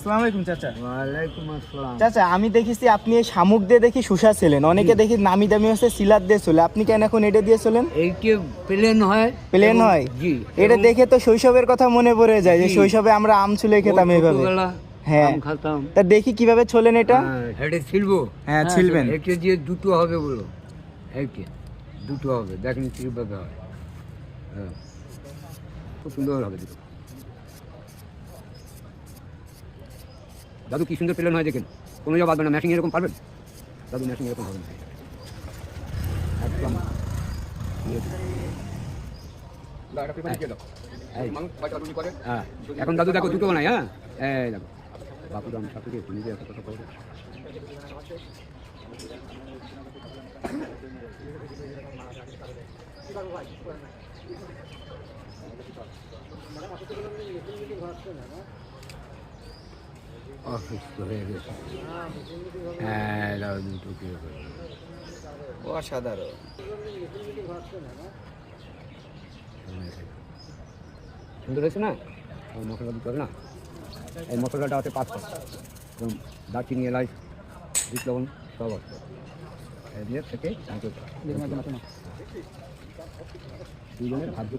আসসালামু আলাইকুম চাচা। ওয়ালাইকুম আসসালাম। চাচা আমি দেখেছি আপনি এই শামুক দিয়ে দেখি শুষা ছিলেন, অনেকে দেখি নামি দামি হচ্ছে সিলার দিয়ে চলে, আপনি কেন এখন এটা দিয়ে চলেন? এইটি প্লেন হয়। প্লেন হয়? জি। এটা দেখে তো শৈশবের কথা মনে পড়ে যায়, যে জি। শৈশবে আমরা আম ছুলে খেতাম এইভাবে। হ্যাঁ, আম খেতাম। তা দেখি কিভাবে ছোলেন এটা। এটা ছিলবো। হ্যাঁ, ছিলবেন। এটা দিয়ে দুটো হবে বলো, এইটা দুটো হবে, দেখেন কিভাবে হয়। হ্যাঁ, খুব সুন্দর হবে দুটো। দাদু কি সুন্দর প্লেন হয় দেখেন, কোনো জায়গা বাদ না। ম্যাশিং এরকম পারবেন দাদু? ম্যাশিং এরকম হবে না একদম। হ্যাঁ, এখন দাদু দেখো দুটো বানাই। হ্যাঁ, এই দেখো বাপু রাম সাথে নিজে এত কথা বলবে। অসুস্থ হয়ে গেছে। হ্যাঁ, দুটো কি অসাধারণ। সুন্দর হয়েছে না? মশলা দিতে হবে না, এই মশলাটা আছে 5 যেমন দারচিনি, এলাচ, বিট লবণ সব আছে। দিয়ে থেকে দুজনের ভাগ্য